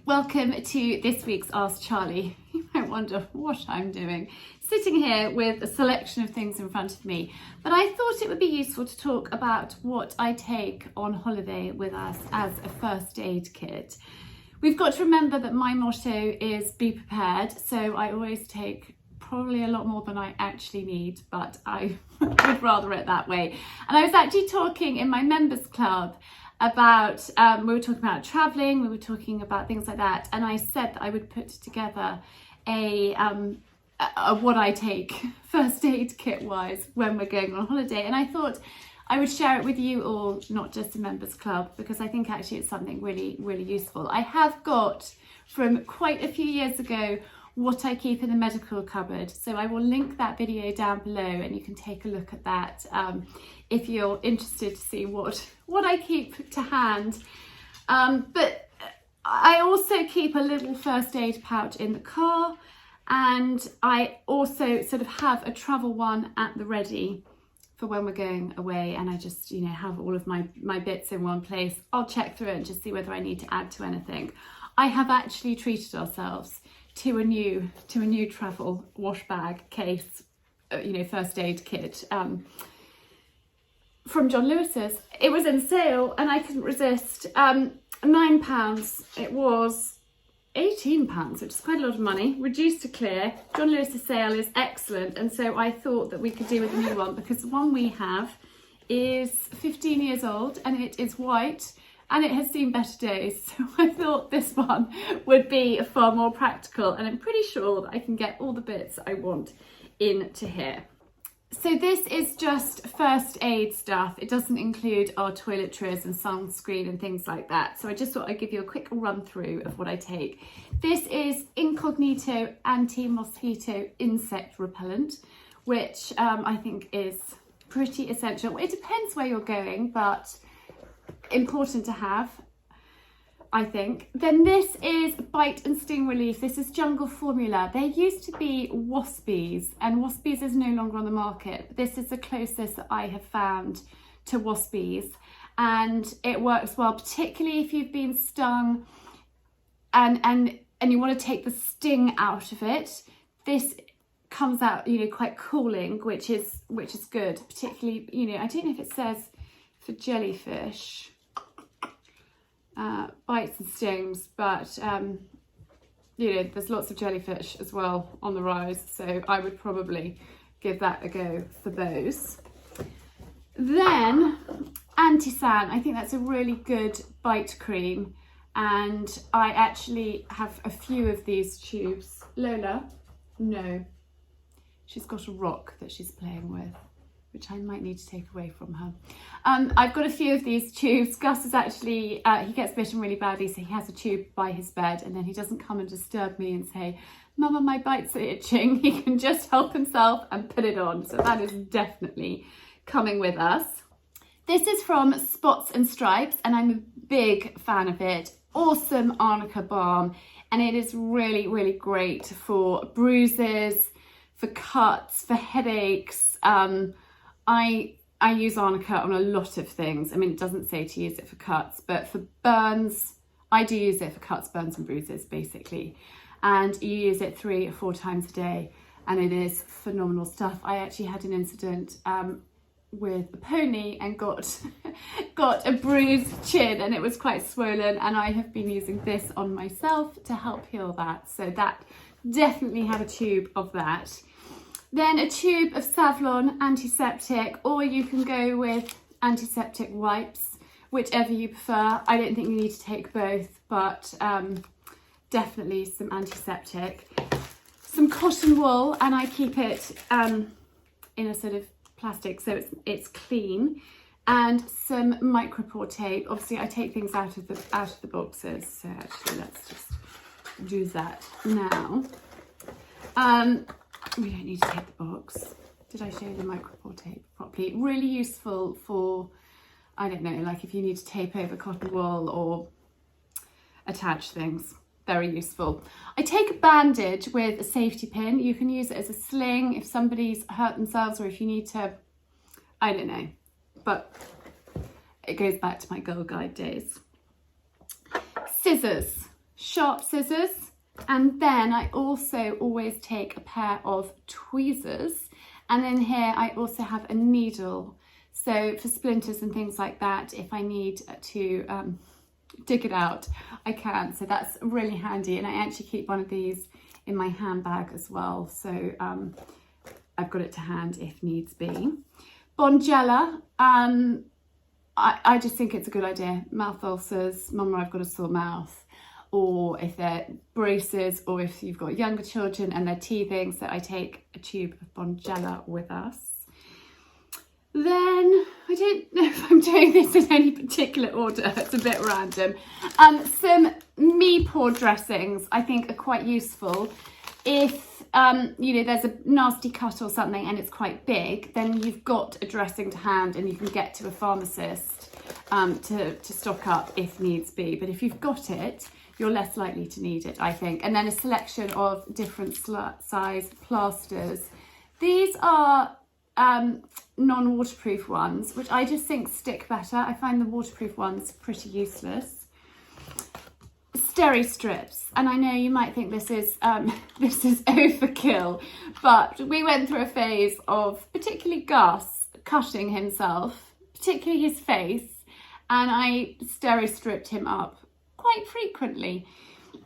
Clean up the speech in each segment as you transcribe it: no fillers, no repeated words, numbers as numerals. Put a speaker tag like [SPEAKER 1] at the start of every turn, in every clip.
[SPEAKER 1] Welcome to this week's Ask Charlie. You might wonder what I'm doing, sitting here with a selection of things in front of me, but I thought it would be useful to talk about what I take on holiday with us as a first aid kit. We've got to remember that my motto is be prepared, so I always take probably a lot more than I actually need, but I would rather it that way. And I was actually talking in my members club about, we were talking about traveling, we were talking about things like that, and I said that I would put together a what I take first aid kit wise when we're going on holiday, and I thought I would share it with you all, not just the members club, because I think actually it's something really useful. I have got from quite a few years ago what I keep in the medical cupboard, so I will link that video down below and you can take a look at that if you're interested to see what I keep to hand. But I also keep a little first aid pouch in the car, and I also sort of have a travel one at the ready for when we're going away, and I just, you know, have all of my bits in one place. I'll check through it and just see whether I need to add to anything. I have actually treated ourselves to a new travel wash bag case, first aid kit from John Lewis's. It was in sale and I couldn't resist. £9. It was £18, which is quite a lot of money, reduced to clear. John Lewis's sale is excellent, and so I thought that we could do with a new one, because the one we have is 15 years old and it is white and it has seen better days, so I thought this one would be far more practical, and I'm pretty sure that I can get all the bits I want into here. So this is just first aid stuff. It doesn't include our toiletries and sunscreen and things like that, so I just thought I'd give you a quick run through of what I take. This is Incognito anti-mosquito insect repellent, which I think is pretty essential. It depends where you're going, but important to have, I think. Then this is bite and sting relief. This is Jungle Formula. There used to be Waspies, and Waspies is no longer on the market. This is the closest that I have found to Waspies, and it works well, particularly if you've been stung and you want to take the sting out of it. This comes out, quite cooling, which is good, particularly, I don't know if it says for jellyfish, bites and stings, but there's lots of jellyfish as well on the rise, so I would probably give that a go for those. Then Anthisan, I think that's a really good bite cream, and I actually have a few of these tubes. Lola, no, she's got a rock that she's playing with, which I might need to take away from her. I've got a few of these tubes. Gus is actually, he gets bitten really badly, so he has a tube by his bed, and then he doesn't come and disturb me and say, Mama, my bites are itching. He can just help himself and put it on. So that is definitely coming with us. This is from Spots and Stripes, and I'm a big fan of it. Awesome arnica balm, and it is really great for bruises, for cuts, for headaches. I use arnica on a lot of things. I mean, it doesn't say to use it for cuts, but for burns, I do use it for cuts, burns and bruises, basically. And you use it 3 or 4 times a day, and it is phenomenal stuff. I actually had an incident with a pony and got a bruised chin, and it was quite swollen, and I have been using this on myself to help heal that. So that definitely have a tube of that. Then a tube of Savlon antiseptic, or you can go with antiseptic wipes, whichever you prefer. I don't think you need to take both, but definitely some antiseptic. Some cotton wool, and I keep it in a sort of plastic so it's clean, and some micropore tape. Obviously I take things out of the boxes, so actually let's just do that now. We don't need to take the box. Did I show you the micropore tape properly? Really useful for, I don't know, like if you need to tape over cotton wool or attach things. Very useful. I take a bandage with a safety pin. You can use it as a sling if somebody's hurt themselves, or if you need to, I don't know, but it goes back to my Girl Guide days. Scissors. sharp scissors, and then I also always take a pair of tweezers, and in here I also have a needle, so for splinters and things like that, if I need to dig it out, I can. So that's really handy, and I actually keep one of these in my handbag as well, so I've got it to hand if needs be. Bonjela, I just think it's a good idea. Mouth ulcers, mum or I've got a sore mouth, or if they're braces, or if you've got younger children and they're teething, so I take a tube of Bonjela with us. Then, I don't know if I'm doing this in any particular order, it's a bit random. Some me-pour dressings I think are quite useful. If you know, there's a nasty cut or something and it's quite big, then you've got a dressing to hand and you can get to a pharmacist to stock up if needs be. But if you've got it, you're less likely to need it, I think. And then a selection of different size plasters. These are non-waterproof ones, which I just think stick better. I find the waterproof ones pretty useless. Steri strips, and I know you might think this is overkill, but we went through a phase of particularly Gus cutting himself, particularly his face, and I Steri stripped him up quite frequently.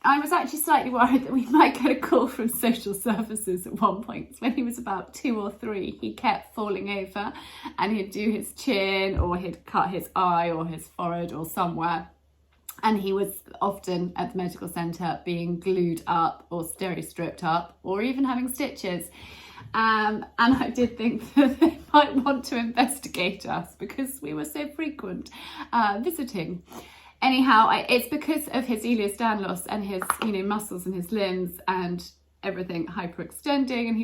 [SPEAKER 1] I was actually slightly worried that we might get a call from social services at one point. When he was about 2 or 3, he kept falling over and he'd do his chin, or he'd cut his eye or his forehead or somewhere. And he was often at the medical centre being glued up or Steri stripped up, or even having stitches. And I did think that they might want to investigate us because we were so frequent visiting. Anyhow, it's because of his Ehlers-Danlos and his, you know, muscles and his limbs and everything hyperextending, and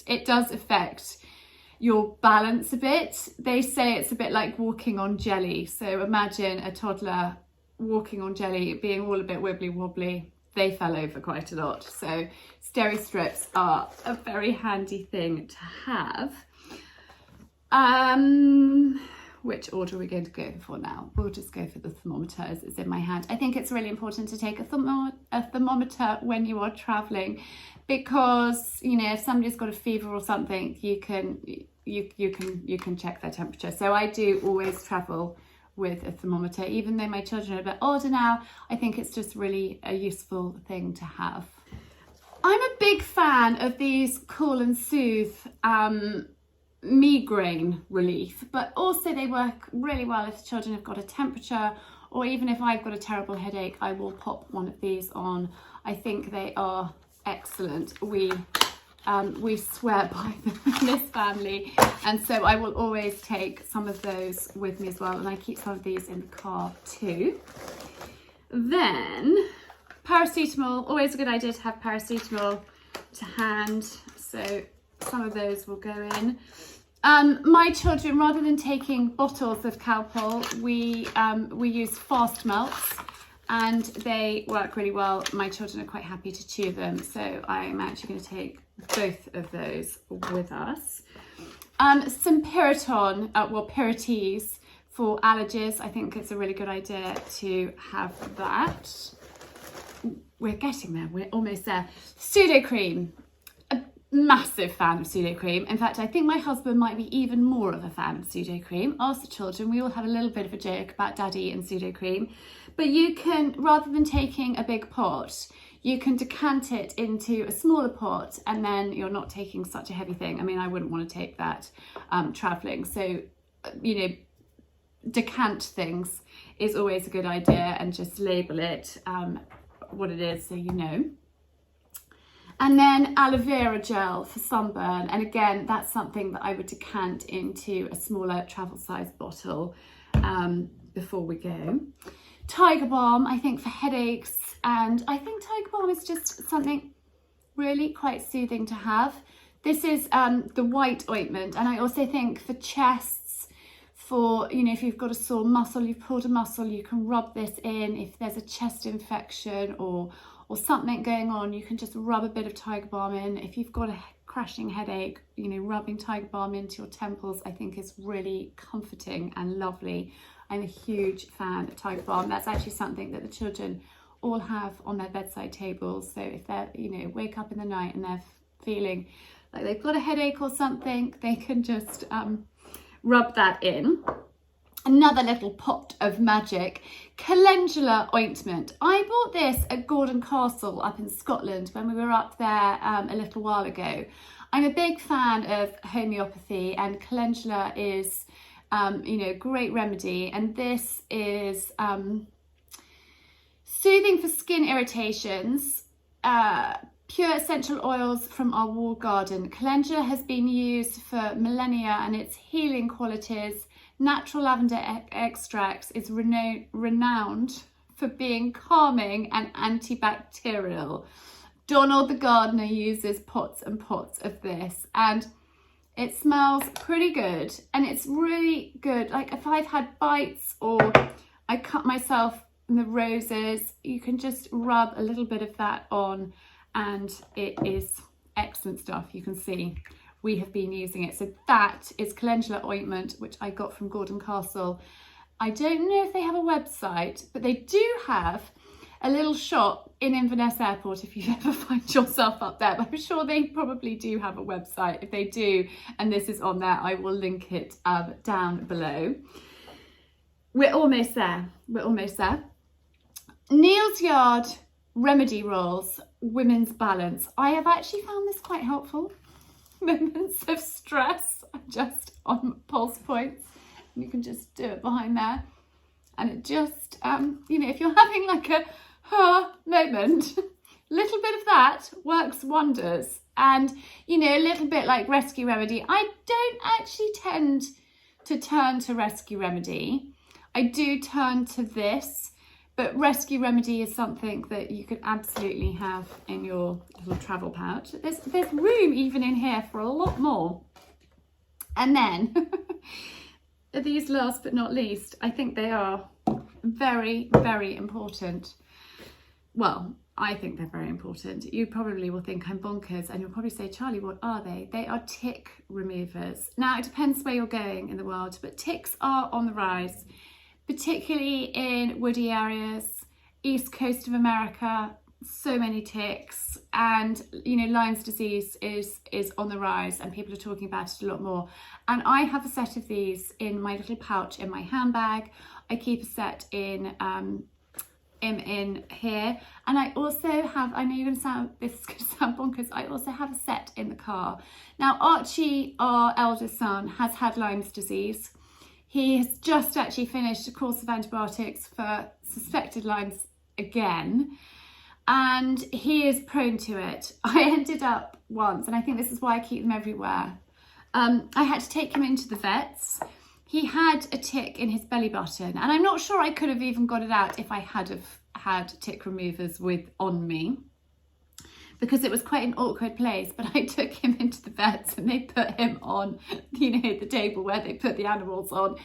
[SPEAKER 1] it does affect your balance a bit. They say it's a bit like walking on jelly. So imagine a toddler walking on jelly, being all a bit wibbly wobbly. They fell over quite a lot. So Steri strips are a very handy thing to have. Which order are we going to go for now? We'll just go for the thermometer as it's in my hand. I think it's really important to take a thermometer when you are traveling, because, you know, if somebody's got a fever or something, you can check their temperature. So I do always travel with a thermometer, even though my children are a bit older now. I think it's just really a useful thing to have. I'm a big fan of these Kool N Soothe migraine relief, but also they work really well if the children have got a temperature, or even if I've got a terrible headache, I will pop one of these on. I think they are excellent. We swear by them in this family, and so I will always take some of those with me as well, and I keep some of these in the car too. Then paracetamol, always a good idea to have paracetamol to hand, so some of those will go in. My children, rather than taking bottles of Calpol, we use fast melts, and they work really well. My children are quite happy to chew them, so I'm actually going to take both of those with us. Some Piriton, Pirites for allergies. I think it's a really good idea to have that. We're getting there, we're almost there. Pseudo cream. Massive fan of pseudo cream. In fact, I think my husband might be even more of a fan of pseudo cream. Ask the children, we all have a little bit of a joke about daddy and pseudo cream. But you can, rather than taking a big pot, you can decant it into a smaller pot, and then you're not taking such a heavy thing. I mean, I wouldn't want to take that traveling. So, you know, decant things is always a good idea, and just label it what it is so you know. And then aloe vera gel for sunburn. And again, that's something that I would decant into a smaller travel size bottle before we go. Tiger balm, I think, for headaches. And I think tiger balm is just something really quite soothing to have. This is the white ointment. And I also think for chests, for, you know, if you've got a sore muscle, you've pulled a muscle, you can rub this in. If there's a chest infection or something going on, you can just rub a bit of tiger balm in. If you've got a crashing headache, you know, rubbing tiger balm into your temples, I think is really comforting and lovely. I'm a huge fan of tiger balm. That's actually something that the children all have on their bedside tables. So if they're, you know, wake up in the night and they're feeling like they've got a headache or something, they can just rub that in. Another little pot of magic, calendula ointment. I bought this at Gordon Castle up in Scotland when we were up there a little while ago. I'm a big fan of homeopathy, and calendula is, you know, great remedy. And this is soothing for skin irritations, pure essential oils from our walled garden. Calendula has been used for millennia, and its healing qualities. Natural lavender extracts is renowned for being calming and antibacterial. Donald the gardener uses pots and pots of this, and it smells pretty good, and it's really good. Like if I've had bites or I cut myself in the roses, you can just rub a little bit of that on, and it is excellent stuff. You can see we have been using it. So that is calendula ointment, which I got from Gordon Castle. I don't know if they have a website, but they do have a little shop in Inverness Airport if you ever find yourself up there. But I'm sure they probably do have a website. If they do, and this is on there, I will link it down below. We're almost there. We're almost there. Neil's Yard Remedy Rolls, Women's Balance. I have actually found this quite helpful. Moments of stress, just on pulse points, and you can just do it behind there, and it just you know, if you're having like a moment, little bit of that works wonders. And you know, a little bit like Rescue Remedy, I don't actually tend to turn to Rescue Remedy. I do turn to this, but Rescue Remedy is something that you could absolutely have in your little travel pouch. There's room even in here for a lot more. And then, these last but not least, I think they are very, very important. Well, I think they're very important. You probably will think I'm bonkers, and you'll probably say, Charlie, what are they? They are tick removers. Now, it depends where you're going in the world, but ticks are on the rise, particularly in woody areas, east coast of America. So many ticks, and you know, Lyme's disease is on the rise, and people are talking about it a lot more. And I have a set of these in my little pouch in my handbag. I keep a set in here, and I also have, I know you're this is going to sound bonkers, I also have a set in the car. Now Archie, our eldest son, has had Lyme's disease. He has just actually finished a course of antibiotics for suspected Lyme's again, and he is prone to it. I ended up once, and I think this is why I keep them everywhere, I had to take him into the vets. He had a tick in his belly button, and I'm not sure I could have even got it out if I had have had tick removers on me, because it was quite an awkward place. But I took him into the vets, and they put him on, you know, the table where they put the animals on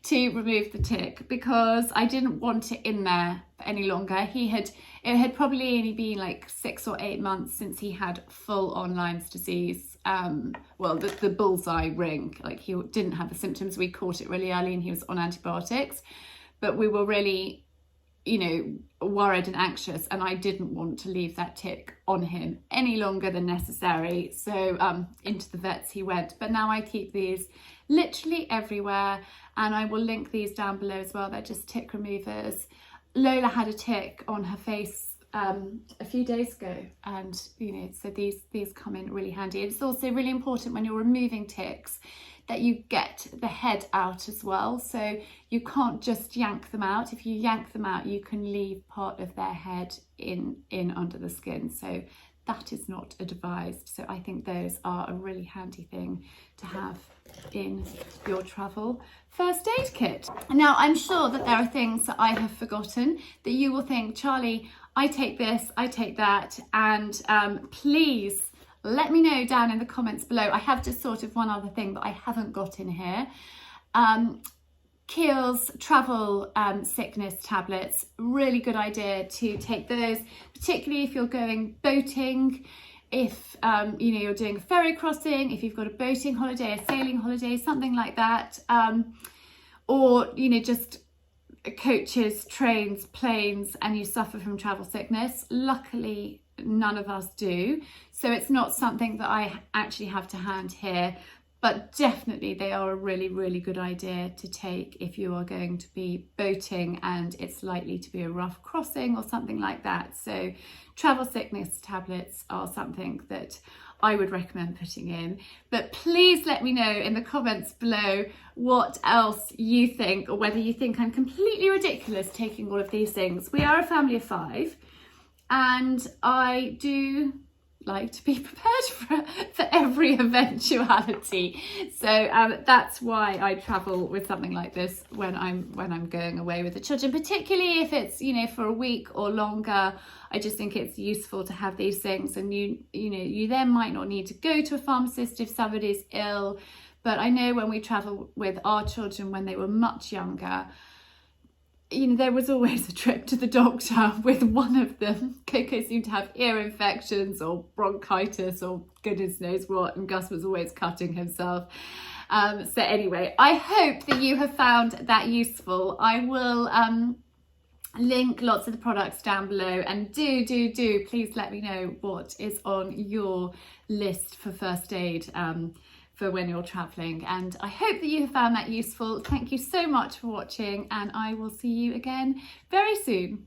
[SPEAKER 1] to remove the tick, because I didn't want it in there any longer. It had probably only been like 6 or 8 months since he had full-on Lyme's disease. Well, the bullseye ring, like he didn't have the symptoms. We caught it really early, and he was on antibiotics, but we were really, you know, worried and anxious, and I didn't want to leave that tick on him any longer than necessary. So into the vets he went. But now I keep these literally everywhere, and I will link these down below as well. They're just tick removers. Lola had a tick on her face a few days ago, and you know, so these come in really handy. It's also really important when you're removing ticks that you get the head out as well, so you can't just yank them out. If you yank them out, you can leave part of their head in under the skin, so that is not advised. So I think those are a really handy thing to have in your travel first aid kit. Now, I'm sure that there are things that I have forgotten that you will think, Charlie, I take this, I take that, and please let me know down in the comments below. I have just sort of one other thing that I haven't got in here. Kiehl's travel sickness tablets, really good idea to take those, particularly if you're going boating, if you know, you're doing a ferry crossing, if you've got a boating holiday, a sailing holiday, something like that, or you know, just coaches, trains, planes, and you suffer from travel sickness. Luckily, none of us do. So it's not something that I actually have to hand here, but definitely they are a really, really good idea to take if you are going to be boating and it's likely to be a rough crossing or something like that. So travel sickness tablets are something that I would recommend putting in. But please let me know in the comments below what else you think, or whether you think I'm completely ridiculous taking all of these things. We are a family of 5 and I do like to be prepared for every eventuality. So that's why I travel with something like this when I'm going away with the children, particularly if it's, you know, for a week or longer. I just think it's useful to have these things, and you then might not need to go to a pharmacist if somebody's ill. But I know when we travel with our children when they were much younger, you know, there was always a trip to the doctor with one of them. Coco seemed to have ear infections or bronchitis or goodness knows what, and Gus was always cutting himself. So anyway, I hope that you have found that useful. I will link lots of the products down below, and do please let me know what is on your list for first aid for when you're traveling. And I hope that you have found that useful. Thank you so much for watching, and I will see you again very soon.